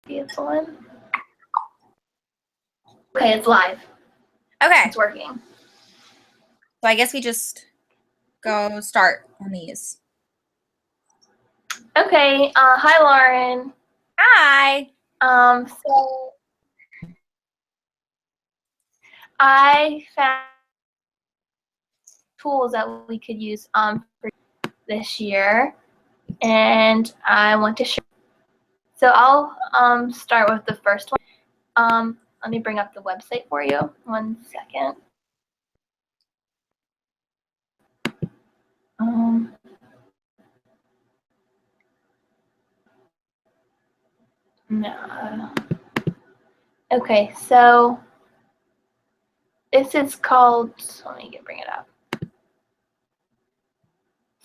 It's on. Okay, it's live. Okay. It's working. So I guess we just go start on these. Okay. Hi, Lauren. Hi. So I found tools that we could use for this year, and I want to share. So I'll start with the first one. Let me bring up the website for you. 1 second. No. Okay, so this is called. Let me bring it up.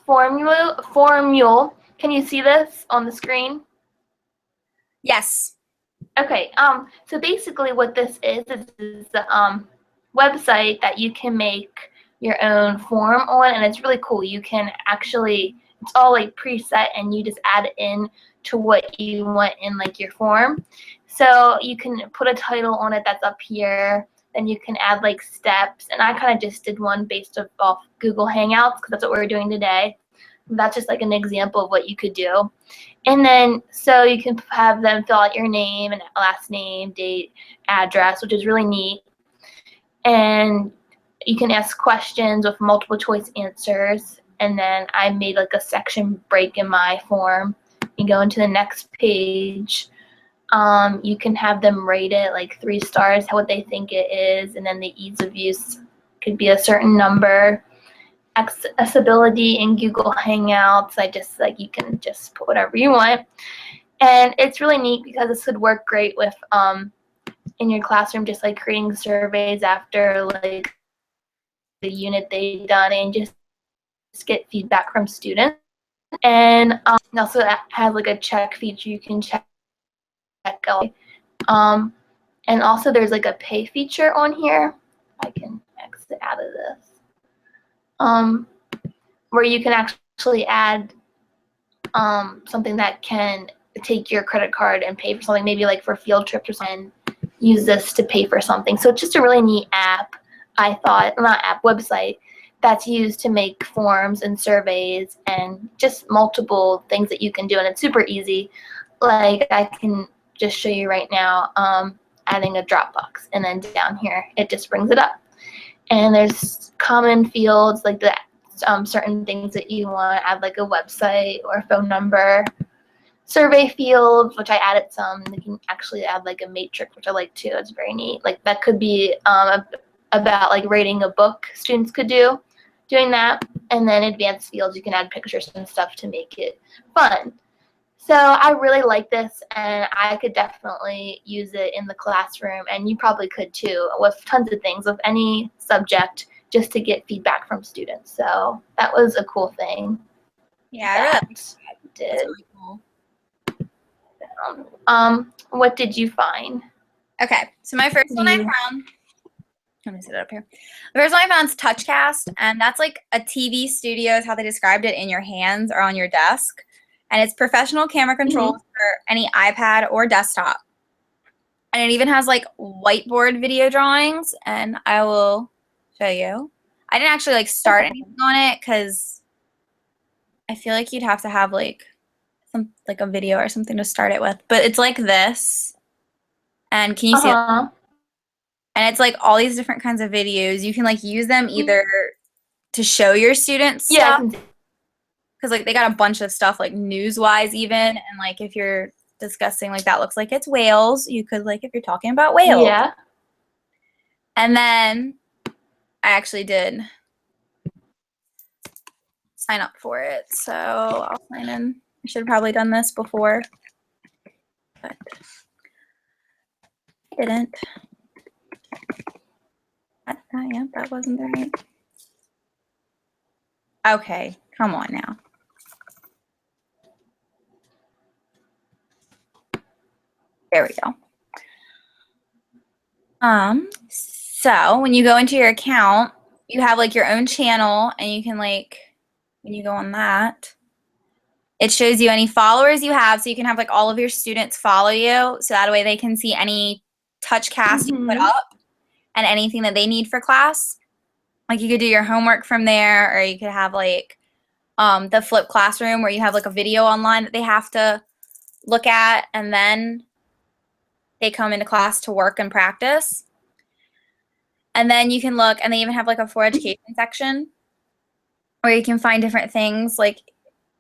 Formule. Can you see this on the screen? Yes. Okay. So basically, what this is the website that you can make your own form on, and it's really cool. You can actually, it's all like preset, and you just add in to what you want in like your form. So you can put a title on it that's up here. Then you can add like steps, and I kind of just did one based off Google Hangouts because that's what we're doing today. That's just like an example of what you could do. And then, so you can have them fill out your name and last name, date, address, which is really neat. And you can ask questions with multiple choice answers. And then I made like a section break in my form. You go into the next page. You can have them rate it like 3 stars, what they think it is, and then the ease of use could be a certain number. Accessibility in Google Hangouts, you can just put whatever you want. And it's really neat because this would work great with in your classroom, just like creating surveys after like the unit they've done and just get feedback from students. And it also has like a check feature you can check. And also there's like a pay feature on here. I can exit out of this. Where you can actually add something that can take your credit card and pay for something, maybe like for field trips or something, use this to pay for something. So it's just a really neat app, I thought, not app, website, that's used to make forms and surveys and just multiple things that you can do. And it's super easy. Like I can just show you right now, adding a Dropbox, and then down here, it just brings it up. And there's common fields like that. Certain things that you want to add, like a website or a phone number. Survey fields, which I added some. You can actually add like a matrix, which I like too. It's very neat. Like that could be about like rating a book. Students could doing that. And then advanced fields, you can add pictures and stuff to make it fun. So I really like this, and I could definitely use it in the classroom, and you probably could too, with tons of things, with any subject, just to get feedback from students. So that was a cool thing. Yeah, I did. That's really cool. What did you find? Okay, so my first one I found, let me set it up here. The first one I found is TouchCast, and that's like a TV studio is how they described it, in your hands or on your desk. And it's professional camera controls for any iPad or desktop. And it even has like whiteboard video drawings, and I will show you. I didn't actually like start anything on it because I feel like you'd have to have like a video or something to start it with. But it's like this. And can you see it? And it's like all these different kinds of videos. You can like use them either to show your students stuff. Because like they got a bunch of stuff like news-wise even. And like if you're discussing like that looks like it's whales, you could like if you're talking about whales. Yeah. And then I actually did sign up for it. So I'll sign in. I should have probably done this before. But I didn't. Yeah, that wasn't right. Okay, come on now. There we go. So when you go into your account, you have like your own channel, and you can like, when you go on that, It shows you any followers you have, so you can have like all of your students follow you, so that way they can see any TouchCast you put up and anything that they need for class. Like you could do your homework from there, or you could have like the flipped classroom where you have like a video online that they have to look at, and then they come into class to work and practice. And then you can look, and they even have like a for education section where you can find different things like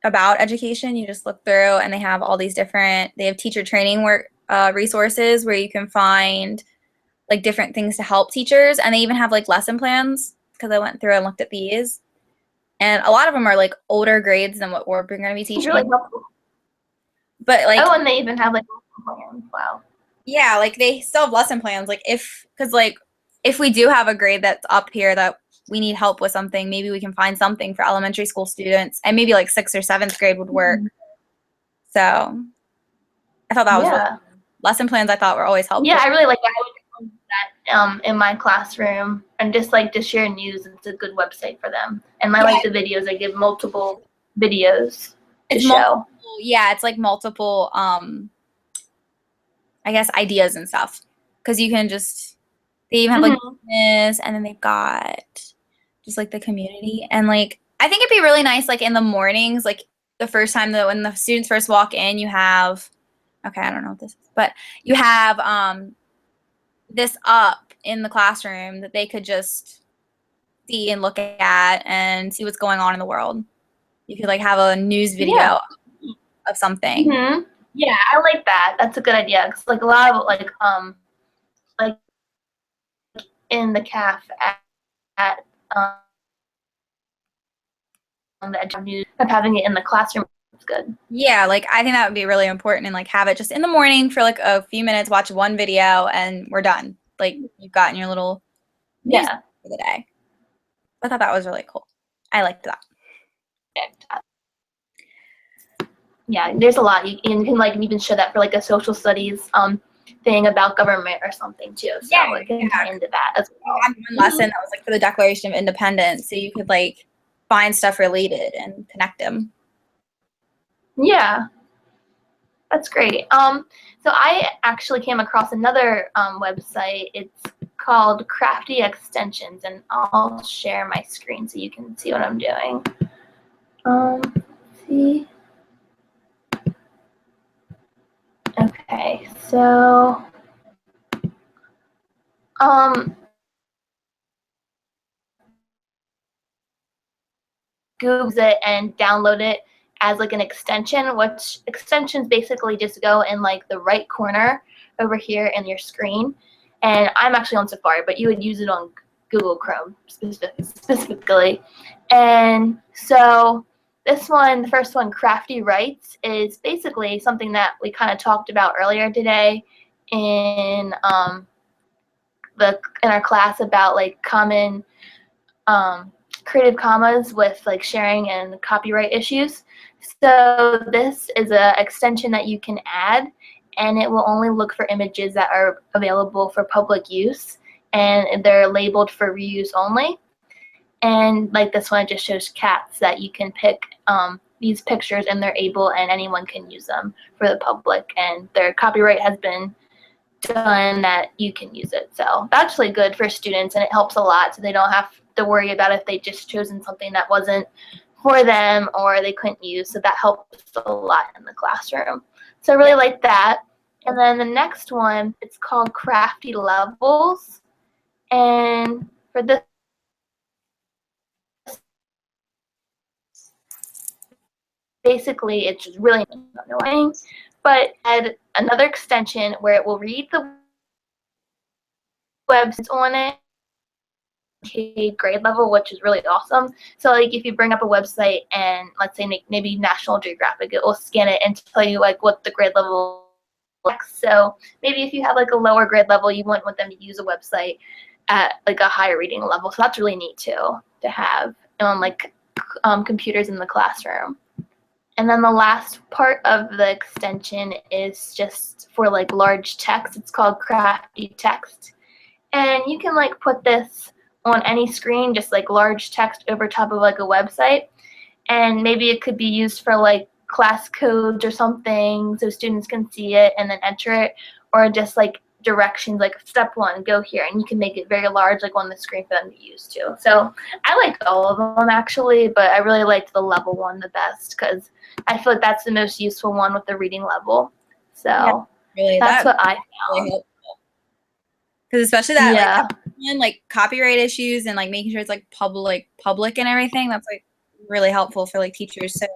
about education. You just look through, and they have all these different, they have teacher training resources where you can find like different things to help teachers. And they even have like lesson plans, because I went through and looked at these. And a lot of them are like older grades than what we're going to be teaching. Really helpful. But like, oh, and they even have like plans. Wow. Yeah, like they still have lesson plans. Like because like if we do have a grade that's up here that we need help with something, maybe we can find something for elementary school students, and maybe like 6th or 7th grade would work. So I thought that was really, lesson plans I thought were always helpful. Yeah, I really like that. I would use that in my classroom, and just like to share news. It's a good website for them. And I like the videos. I give multiple videos to show. Yeah, it's like multiple I guess ideas and stuff, because you can just, they even have like business, and then they've got just like the community. And like I think it'd be really nice like in the mornings, like the first time that when the students first walk in, you have, okay, I don't know what this is, but you have this up in the classroom that they could just see and look at and see what's going on in the world. You could like have a news video of something. Yeah, I like that. That's a good idea. Cause like a lot of like in the CAF at the news of having it in the classroom is good. Yeah, like I think that would be really important, and like have it just in the morning for like a few minutes, watch one video, and we're done. Like you've gotten your little news for the day. I thought that was really cool. I liked that. Yeah, there's a lot. You can like even show that for like a social studies thing about government or something too. So it can tie into that as well. I had one lesson that was like for the Declaration of Independence, so you could like find stuff related and connect them. Yeah, that's great. So I actually came across another website. It's called Crafty Extensions, and I'll share my screen so you can see what I'm doing. Let's see. Okay, so Google it and download it as like an extension, which extensions basically just go in like the right corner over here in your screen. And I'm actually on Safari, but you would use it on Google Chrome specifically. And so this one, the first one, Crafty Writes, is basically something that we kind of talked about earlier today in our class about like common Creative Commons with like sharing and copyright issues. So this is an extension that you can add, and it will only look for images that are available for public use, and they're labeled for reuse only. And like this one, it just shows cats that you can pick these pictures, and they're able, and anyone can use them for the public, and their copyright has been done that you can use it. So that's really good for students, and it helps a lot, so they don't have to worry about if they just chosen something that wasn't for them or they couldn't use. So that helps a lot in the classroom. So I really like that. And then the next one, it's called Crafty Levels. And for this, basically it's just really annoying, but add another extension where it will read the websites on it grade level, which is really awesome. So like if you bring up a website and let's say maybe National Geographic, it will scan it and tell you like what the grade level is. So maybe if you have like a lower grade level, you wouldn't want them to use a website at like a higher reading level. So that's really neat too to have on like computers in the classroom. And then the last part of the extension is just for like large text. It's called Crafty Text, and you can like put this on any screen, just like large text over top of like a website, and maybe it could be used for like class codes or something so students can see it and then enter it, or just like directions like step 1, go here, and you can make it very large like on the screen for them to use too. So I like all of them actually, but I really liked the level one the best because I feel like that's the most useful one with the reading level. So Yeah, really, that's what I really found. helpful. Because especially that Yeah. like copyright issues and like making sure it's like public and everything, that's like really helpful for like teachers. So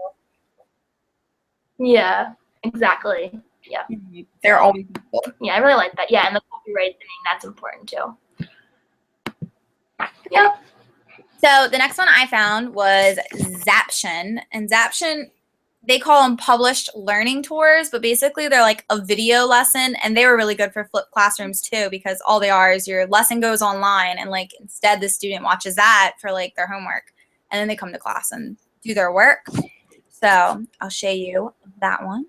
Yeah, exactly. Yeah. they're always helpful. Yeah, I really like that. Yeah, and the copyright thing, that's important too. Yeah. So the next one I found was Zaption. And Zaption, they call them published learning tours, but basically they're like a video lesson, and they were really good for flipped classrooms too, because all they are is your lesson goes online, and like instead the student watches that for like their homework, and then they come to class and do their work. So I'll show you that one.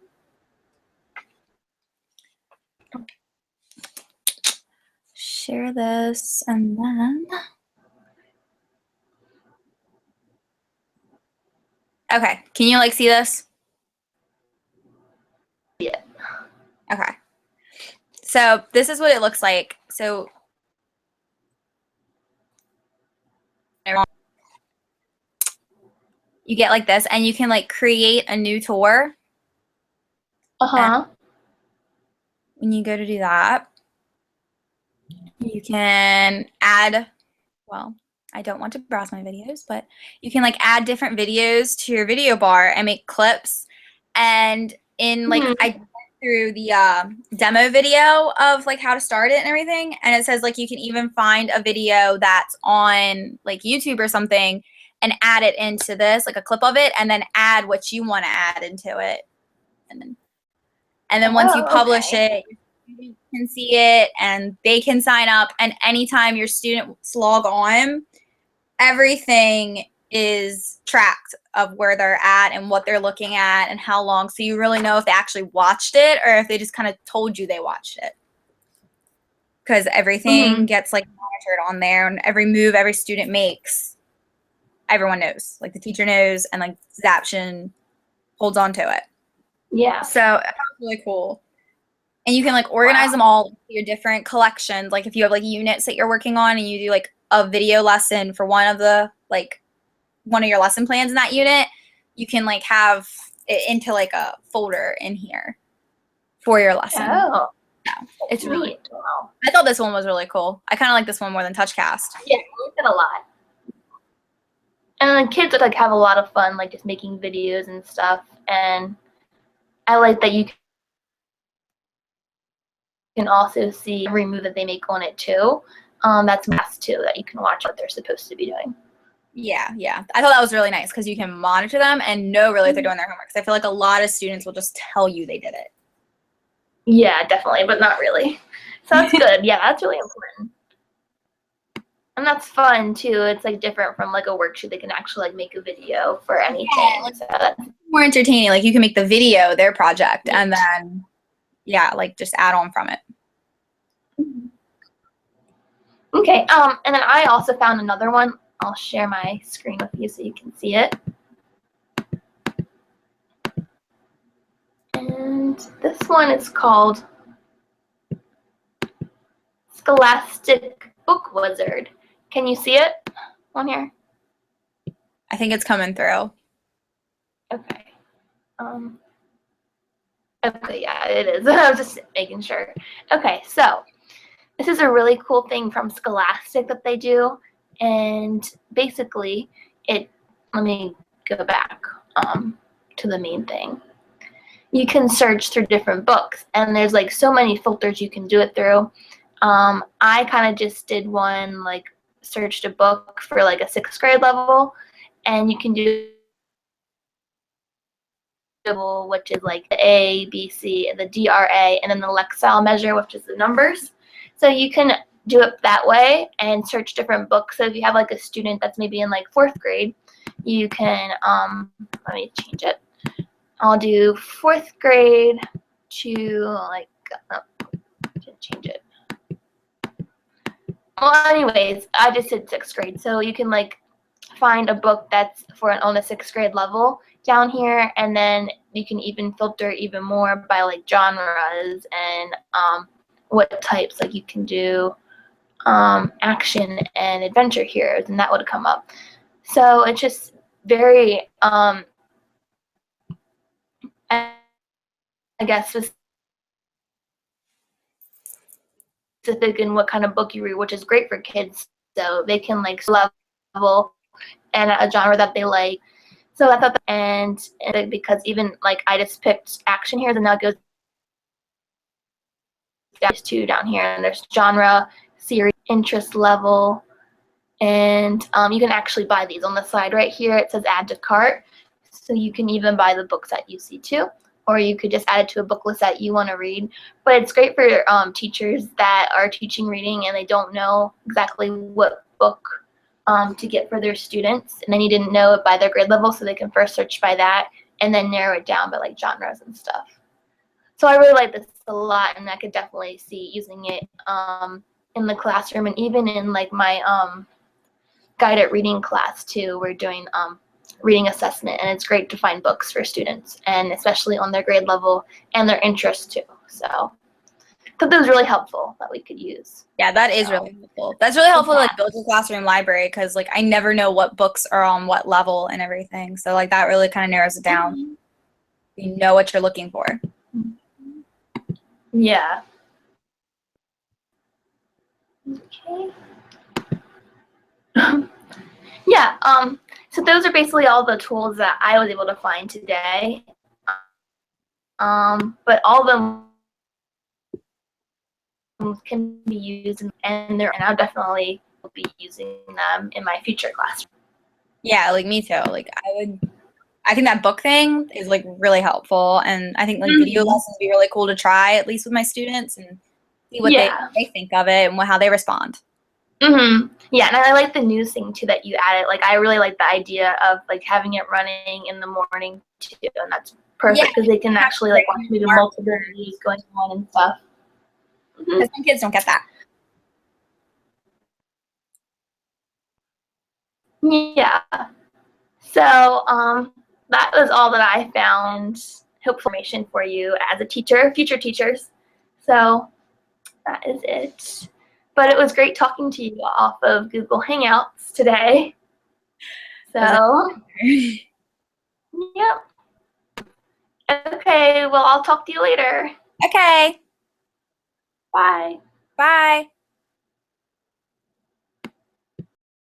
Share this, and then okay, can you like see this? Yeah. Okay. So this is what it looks like. So you get like this, and you can like create a new tour. Uh-huh. When you go to do that, you can add, well, I don't want to browse my videos, but you can like add different videos to your video bar and make clips. And in like, I went through the demo video of like how to start it and everything, and it says like you can even find a video that's on like YouTube or something and add it into this, like a clip of it, and then add what you want to add into it. And then once you publish it, your students can see it and they can sign up. And anytime your students log on, everything is tracked of where they're at and what they're looking at and how long. So you really know if they actually watched it or if they just kind of told you they watched it. Because everything gets like monitored on there, and every move every student makes, everyone knows. Like the teacher knows, and like Zaption holds on to it. Yeah. So that's really cool. And you can like organize them all into your different collections. Like if you have like units that you're working on and you do like a video lesson for one of your lesson plans in that unit, you can like have it into like a folder in here for your lesson. Oh. Yeah, it's really neat. Wow. I thought this one was really cool. I kind of like this one more than TouchCast. Yeah, I like it a lot. And then kids would like have a lot of fun, like just making videos and stuff. And I like that you can also see every move that they make on it too. That's math too, that you can watch what they're supposed to be doing. Yeah. I thought that was really nice because you can monitor them and know really if they're doing their homework. Because I feel like a lot of students will just tell you they did it. Yeah, definitely, but not really. So that's good. Yeah, that's really important. And that's fun too. It's like different from like a worksheet. They can actually like make a video for anything. Yeah, like, so that's more entertaining. Like you can make the video their project and then like just add on from it. Okay. And then I also found another one. I'll share my screen with you so you can see it. And this one is called Scholastic Book Wizard. Can you see it on here? I think it's coming through. Okay. Okay, yeah, it is. I was just making sure. Okay, so this is a really cool thing from Scholastic that they do. And basically, let me go back to the main thing. You can search through different books, and there's like so many filters you can do it through. I kind of just did one, like searched a book for like a 6th grade level, and you can do which is like the A, B, C, and the DRA, and then the Lexile measure, which is the numbers. So you can do it that way and search different books. So if you have like a student that's maybe in like 4th grade, you can, let me change it. I'll do 4th grade to like, change it. Well, anyways, I just did 6th grade. So you can like find a book that's on a 6th grade level, down here, and then you can even filter even more by like genres and what types. Like you can do action and adventure heroes, and that would come up. So it's just very I guess specific in what kind of book you read, which is great for kids. So they can like level and a genre that they like. So I thought that, and because even like I just picked action here, then that goes down to down here, and there's genre, series, interest level, and you can actually buy these on the side right here. It says add to cart, so you can even buy the books that you see too, or you could just add it to a book list that you want to read. But it's great for teachers that are teaching reading and they don't know exactly what book to get for their students, and they need to know it by their grade level, so they can first search by that and then narrow it down by like genres and stuff. So I really like this a lot, and I could definitely see using it in the classroom, and even in like my guided reading class too. We're doing reading assessment, and it's great to find books for students, and especially on their grade level and their interest too. So I thought that was really helpful that we could use. Yeah, that is really helpful. That's really helpful to like build your classroom library, because like I never know what books are on what level and everything. So like that really kind of narrows it down. You know what you're looking for. Yeah. Okay. Yeah. So those are basically all the tools that I was able to find today. But all of them can be used, and I'll definitely be using them in my future classroom. Yeah, like me too. Like I think that book thing is like really helpful, and I think like video lessons would be really cool to try, at least with my students, and see what they think of it and how they respond. Yeah, and I like the news thing too that you added. Like I really like the idea of like having it running in the morning too, and that's perfect because they can actually like watch maybe multiple news going on and stuff. Because some kids don't get that. Yeah. So that was all that I found. Hope information for you as a teacher, future teachers. So that is it. But it was great talking to you off of Google Hangouts today. So, yep. Okay, well, I'll talk to you later. Okay. Bye. Bye.